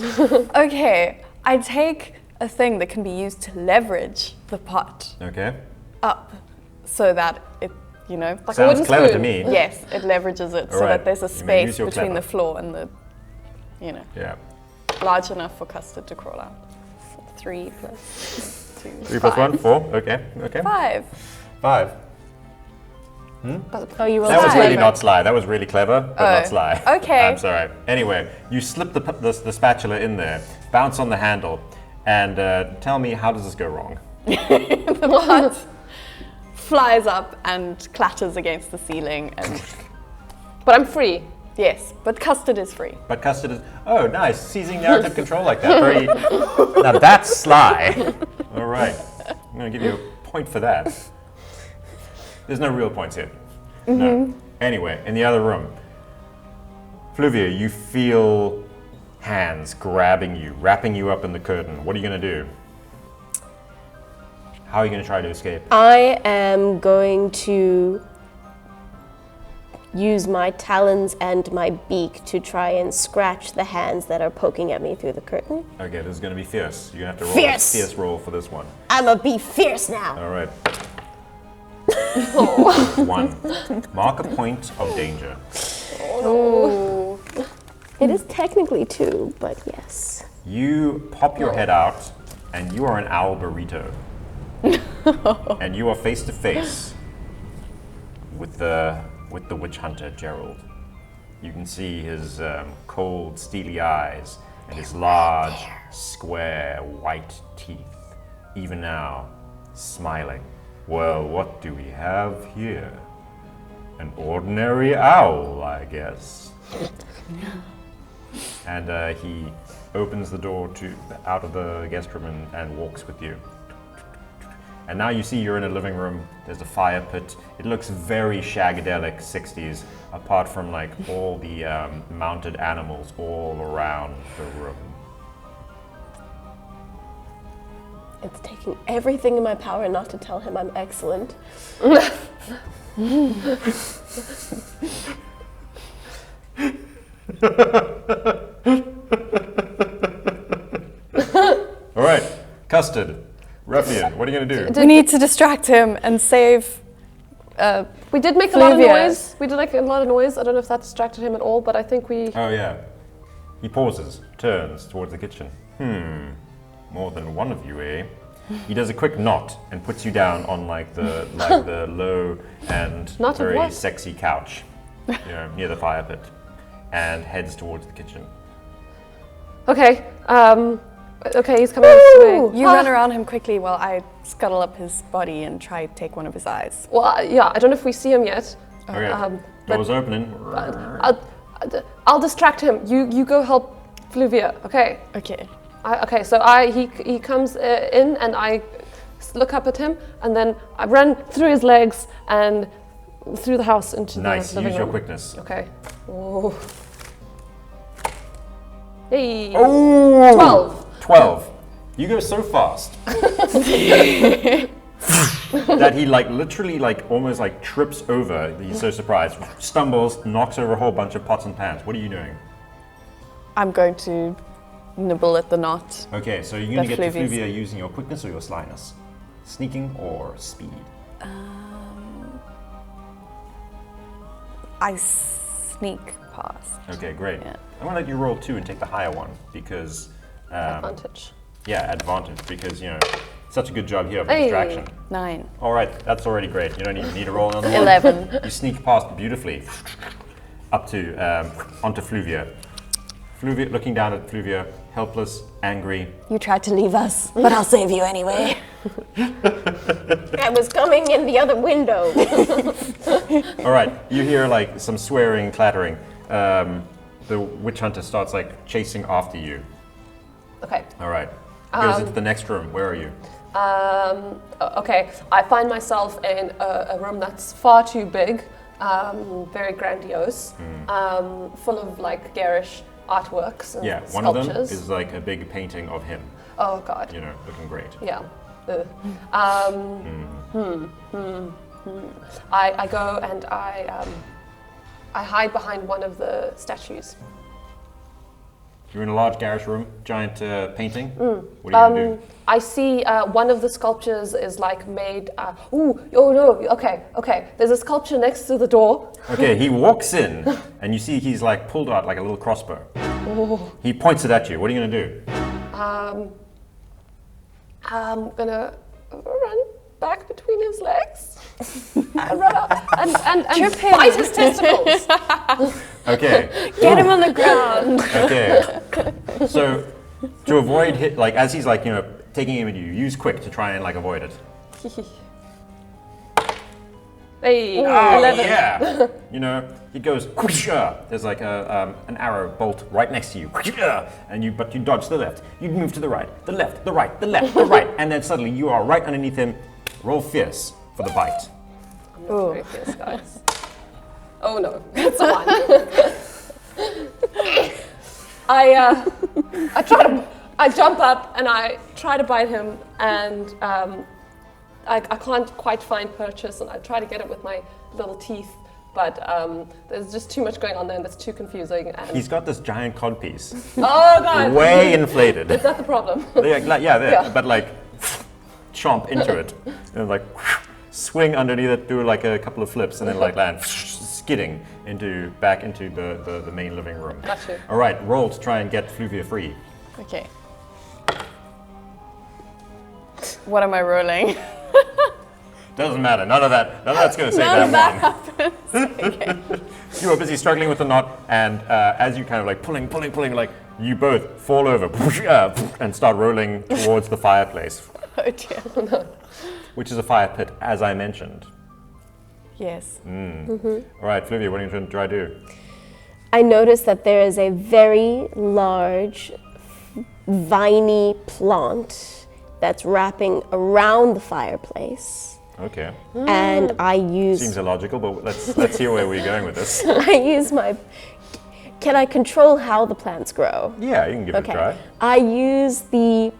Okay, I take a thing that can be used to leverage the pot Okay. up so that it, Like a Sounds wooden clever to spoon. me. yes, it leverages it so Alright, that there's a you may use space your between clever. the floor and the, Yeah. large enough for Custard to crawl out. 3 plus 2. 3 plus 1, 4. Okay. 5. 5. Oh, you rolled That was Sly. really not sly. That was really clever, but not sly. okay. I'm sorry. Anyway, you slip the spatula in there, bounce on the handle, and tell me, how does this go wrong? The pot flies up and clatters against the ceiling and But I'm free. yes, but Custard is free. But Custard is, oh, nice, seizing narrative control like that. Very, now that's sly. All right, I'm going to give you a point for that. There's no real points here. No. Anyway, in the other room, Fluvia, you feel hands grabbing you, wrapping you up in the curtain. What are you going to do? How are you going to try to escape? I am going to use my talons and my beak to try and scratch the hands that are poking at me through the curtain. Okay, this is going to be fierce. You're going to have to roll Fierce. a fierce roll for this one. I'ma be fierce now. All right. 1. Mark a point of danger. It is technically 2, but yes. You pop your head out, and you are an owl burrito. And you are face to face with the witch hunter, Gerald. You can see his cold, steely eyes and his large, square, white teeth. Even now, smiling. Well, what do we have here? An ordinary owl, I guess. And he opens the door out of the guest room and walks with you. And now you see you're in a living room. There's a fire pit. It looks very shagadelic 60s, apart from like all the mounted animals all around the room. It's taking everything in my power not to tell him I'm excellent. All right, Custard, Ruffian, what are you gonna do? We need to distract him and save. We did make a lot of Fluvia. noise. We did like a lot of noise. I don't know if that distracted him at all, but I think we. Oh yeah. He pauses, turns towards the kitchen. More than one of you, eh? He does a quick knot and puts you down on like the low and Knot of very what? sexy couch, near the fire pit, and heads towards the kitchen. Okay. Okay, he's coming this way. You run around him quickly while I scuttle up his body and try to take one of his eyes. Well, yeah. I don't know if we see him yet. Okay. But Doors opening. I'll distract him. You go help Fluvia. Okay. Okay. Okay. So he comes in and I look up at him and then I run through his legs and through the house into Nice. the living Use your room. quickness. Okay. Oh. Hey. Oh. 12. 12. You go so fast that he like literally like almost like trips over. He's so surprised, stumbles, knocks over a whole bunch of pots and pans. What are you doing? I'm going to nibble at the knot. Okay, so you're gonna That get to Fluvia's. Fluvia using your quickness or your slyness, sneaking or speed. I sneak past. Okay, great. Yeah. I'm gonna let you roll 2 and take the higher one because Advantage. yeah, advantage because such a good job here of Hey. distraction. 9. All right, that's already great. You don't even need to roll another one. 11. You sneak past beautifully up to onto Fluvia. Fluvia, looking down at Fluvia, helpless, angry. You tried to leave us, but I'll save you anyway. I was coming in the other window. All right, you hear like some swearing, clattering. The witch hunter starts like chasing after you. Okay. All right, goes into the next room. Where are you? Okay. I find myself in a room that's far too big, very grandiose, full of like garish artworks and Yeah, one of them sculptures. is like a big painting of him. Oh God. Looking great. Yeah. I go and I hide behind one of the statues. You're in a large garage room, giant painting. What are you gonna do? I see one of the sculptures is like made. Oh no! Okay. There's a sculpture next to the door. Okay, he walks in, and you see he's like pulled out like a little crossbow. He points it at you. What are you gonna do? I'm gonna run back between his legs and run up and bite his testicles. Okay. Get him on the ground. Okay. So to avoid hit, like as he's like taking aim at you, use quick to try and like avoid it. Hey, Oh 11. yeah. It goes. Whoosh-ah. There's like an arrow bolt right next to you, Whoosh-ah. but you dodge to the left. You move to the right, the left, the right, the left, the right, and then suddenly you are right underneath him. Roll fierce for the bite. I'm not very fierce, guys. Oh no, it's a 1. I jump up and I try to bite him, and I can't quite find purchase, and I try to get it with my little teeth, but there's just too much going on there, and that's too confusing. And He's got this giant codpiece, oh god, way inflated. is that the problem? But like chomp into it, and like swing underneath it, do like a couple of flips, and then like land skidding back into the main living room. Gotcha. All right, roll to try and get Fluvia free. Okay. What am I rolling? Doesn't matter. None of that's going to save None of that that one. happens. You are busy struggling with the knot, and as you kind of like pulling, like you both fall over and start rolling towards the fireplace, Oh dear. which is a fire pit, as I mentioned. Yes. All right, Fluvia, what are you going to try to do? I notice that there is a very large, viney plant that's wrapping around the fireplace. Okay, And I use seems illogical, but let's hear where we're going with this. I use my. Can I control how the plants grow? Yeah, you can give it a try. I use the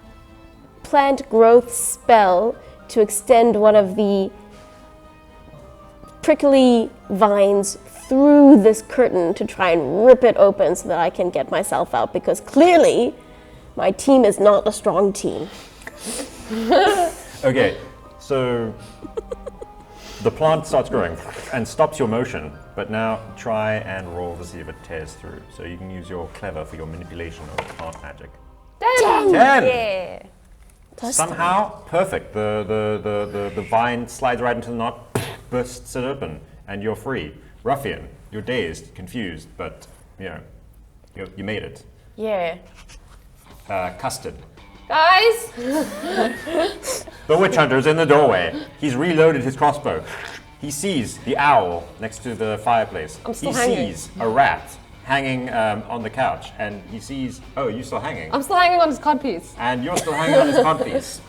plant growth spell to extend one of the prickly vines through this curtain to try and rip it open so that I can get myself out, because clearly my team is not a strong team. Okay, so the plant starts growing and stops your motion, but now try and roll to see if it tears through. So you can use your clever for your manipulation of plant magic. 10! Yeah. Somehow, perfect. The vine slides right into the knot, bursts it open, and you're free. Ruffian, you're dazed, confused, but you made it. Yeah. Custard. Guys! The witch hunter's in the doorway. He's reloaded his crossbow. He sees the owl next to the fireplace. I'm still he hanging. sees a rat hanging on the couch, and he sees, oh, you're still hanging. I'm still hanging on his codpiece. And you're still hanging on his codpiece.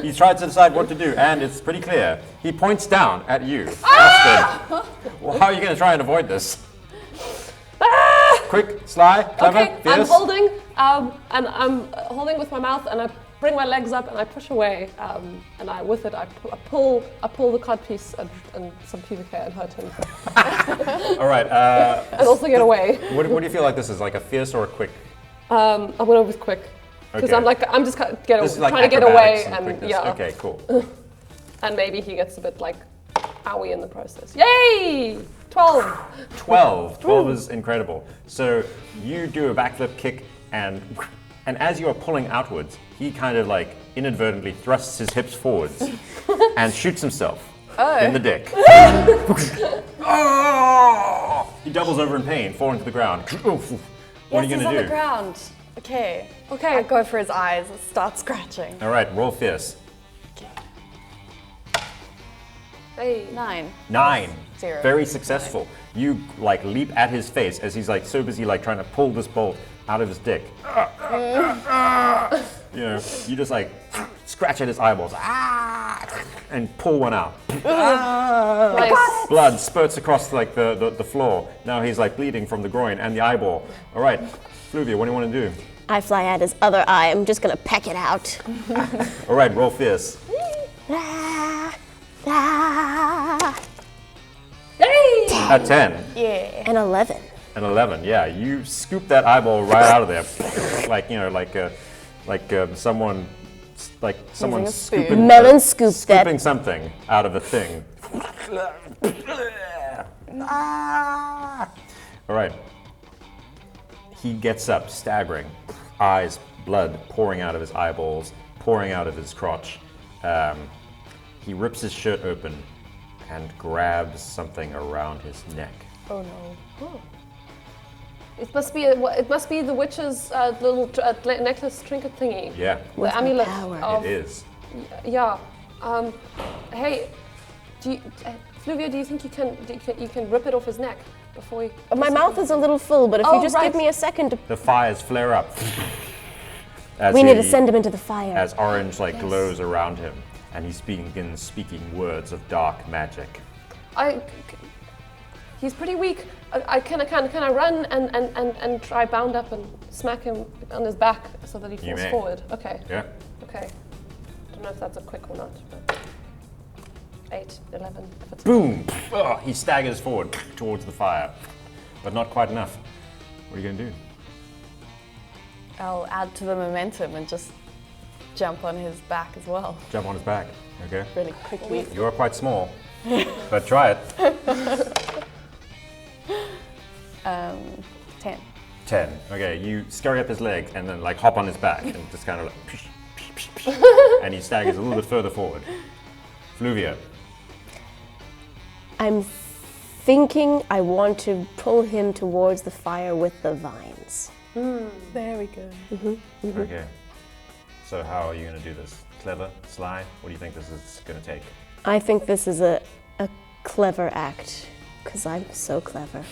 He tries to decide what to do, and it's pretty clear. He points down at you. Custard. Well, how are you going to try and avoid this? Quick, sly, clever, Okay, fierce. I'm holding, and I'm holding with my mouth, and I bring my legs up and I push away, and with it I pull the codpiece and some pubic hair and hurt him, All right. and also get away. What do you feel like this is? Like a fierce or a quick? I went over with quick because Okay. I'm just This is like trying to get away, acrobatics and quickness. yeah, Okay, cool. and maybe he gets a bit like owie in the process. Yay! 12. 12. 12 is incredible. So you do a backflip kick, and as you are pulling outwards, he kind of like inadvertently thrusts his hips forwards and shoots himself in the dick. Oh! He doubles over in pain, falling to the ground. What are you Yes, he's gonna on do? the ground. Okay. Okay. I go for his eyes. Start scratching. All right, roll fierce. Hey. 9. 9. 0. Very successful. You like leap at his face as he's like so busy like trying to pull this bolt out of his dick. You just like scratch at his eyeballs and pull one out. Nice. Blood spurts across like the floor. Now he's like bleeding from the groin and the eyeball. All right, Fluvia, what do you want to do? I fly at his other eye. I'm just gonna peck it out. All right, roll fierce. At 10. Yeah. An 11. An 11, yeah. You scoop that eyeball right out of there, someone Using a spoon. scooping Melon scoop that. scooping something out of a thing. All right. He gets up, staggering, eyes, blood pouring out of his eyeballs, pouring out of his crotch. He rips his shirt open and grabs something around his neck. Oh no. It must be the witch's little necklace trinket thingy. Yeah, The amulet. power. Of, it is. Yeah. Hey, Fluvia, do you think you can rip it off his neck before we? My mouth is a little full, but if Oh, you just right. give me a second to. The fires flare up. As We need to he- send him into the fire. As orange glows around him, and he begins speaking words of dark magic. He's pretty weak. Can I run and try bound up and smack him on his back so that he falls may. forward? Okay. Yeah. Okay. Don't know if that's a quick or not. But 8, 11. If it's Boom! Oh, he staggers forward towards the fire, but not quite enough. What are you going to do? I'll add to the momentum and just jump on his back as well. Jump on his back. Okay. Really quickly. You are quite small, but try it. 10. 10. Okay, you scurry up his legs and then hop on his back and just kind of and he staggers a little bit further forward. Fluvia. I'm thinking I want to pull him towards the fire with the vines. There we go. Okay. So how are you going to do this? Clever? Sly? What do you think this is going to take? I think this is a clever act, because I'm so clever.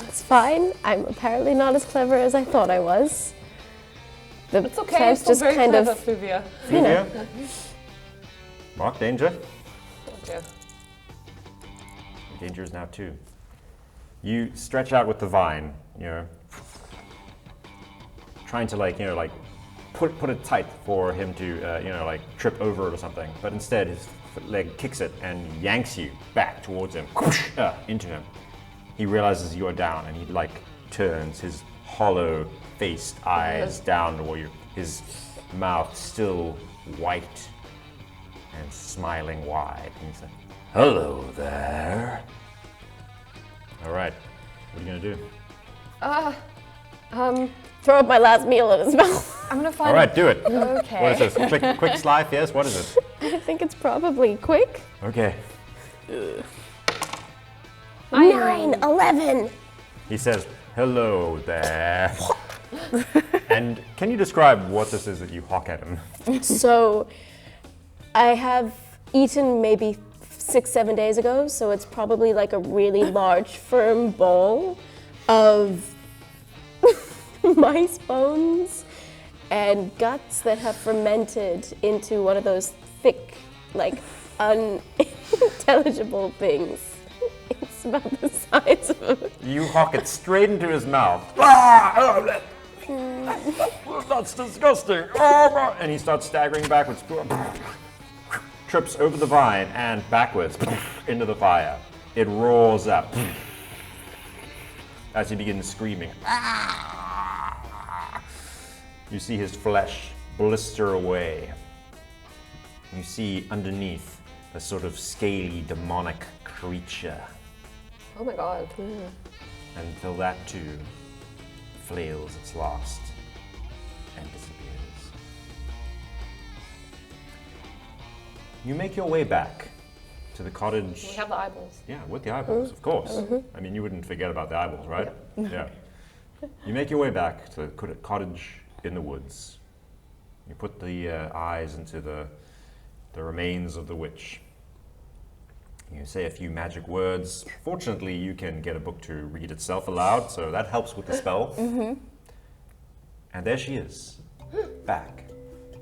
It's fine. I'm apparently not as clever as I thought I was. The It's okay, plants it's still very kind clever, of Fluvia. Fluvia? Mark, danger. Okay. Danger is now 2. You stretch out with the vine, trying to put it tight for him to trip over it or something. But instead, his leg kicks it and yanks you back towards him, into him. He realizes you are down and he turns his hollow-faced eyes down toward you. His mouth still white and smiling wide. And he's like, "Hello there." All right, what are you gonna do? throw up my last meal in his mouth. I'm gonna find. All right, do it. Okay. What is this? Quick slice? Yes. What is it? I think it's probably quick. Okay. 9, 11. He says, "Hello there." And can you describe what this is that you hawk at him? So I have eaten maybe 6, 7 days ago, so it's probably like a really large, firm bowl of mice bones and guts that have fermented into one of those thick, unintelligible things. It's about the size of You hawk it straight into his mouth. That's disgusting. And he starts staggering backwards. Trips over the vine and backwards into the fire. It roars up as he begins screaming. You see his flesh blister away. You see underneath a sort of scaly, demonic creature. Oh my god. Until that too flails its last and disappears. You make your way back to the cottage. We have the eyeballs. Yeah, with the eyeballs, of course. I mean, you wouldn't forget about the eyeballs, right? Yeah. You make your way back to the cottage in the woods. You put the eyes into the remains of the witch. You say a few magic words. Fortunately, you can get a book to read itself aloud, so that helps with the spell. And there she is, back,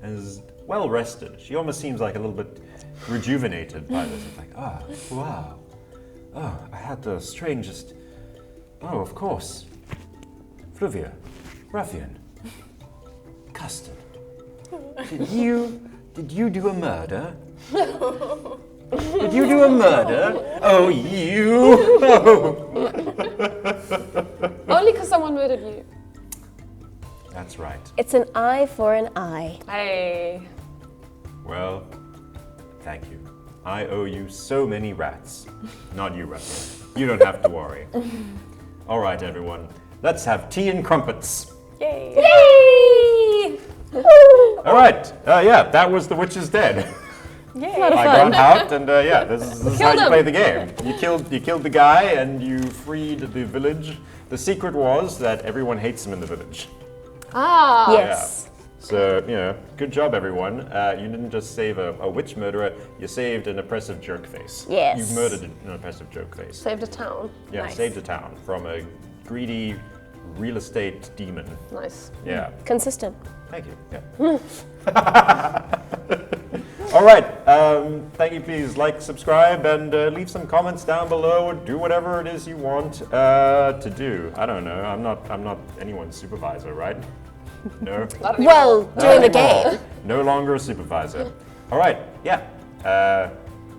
and is well rested. She almost seems like a little bit rejuvenated by this. It's like, oh, wow. Oh, I had the strangest. Oh, of course. Fluvia, Ruffian, Custard. Did you do a murder? Did you do a murder? Oh, you! Only because someone murdered you. That's right. It's an eye for an eye. Hey. Well, thank you. I owe you so many rats. Not you, Ruffian. You don't have to worry. All right, everyone. Let's have tea and crumpets. Yay! Yay! All right. Yeah, that was The Witch is Dead. A lot of I fun. got out, and yeah, this is how you him. play the game. You killed the guy, and you freed the village. The secret was that everyone hates him in the village. Ah. Yes. So, good job, everyone. You didn't just save a witch murderer, you saved an oppressive jerk face. Yes. You murdered an oppressive jerk face. Saved a town. Yeah, Nice. saved a town from a greedy real estate demon. Nice. Yeah. Consistent. Thank you. Yeah. All right. Thank you. Please like, subscribe, and leave some comments down below. Or do whatever it is you want to do. I don't know. I'm not anyone's supervisor, right? No. Not anymore. Well, Not during the anymore. game. No longer a supervisor. All right. Yeah.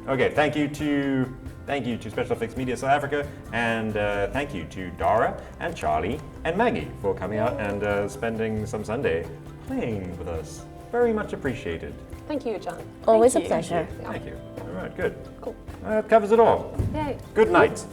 Okay. Thank you to Special Effects Media South Africa, and thank you to Dara and Charlie and Maggie for coming out and spending some Sunday playing with us. Very much appreciated. Thank you, John. Always a you. pleasure. Thank you. All right. Good. Cool. That covers it all. Yay. Good night.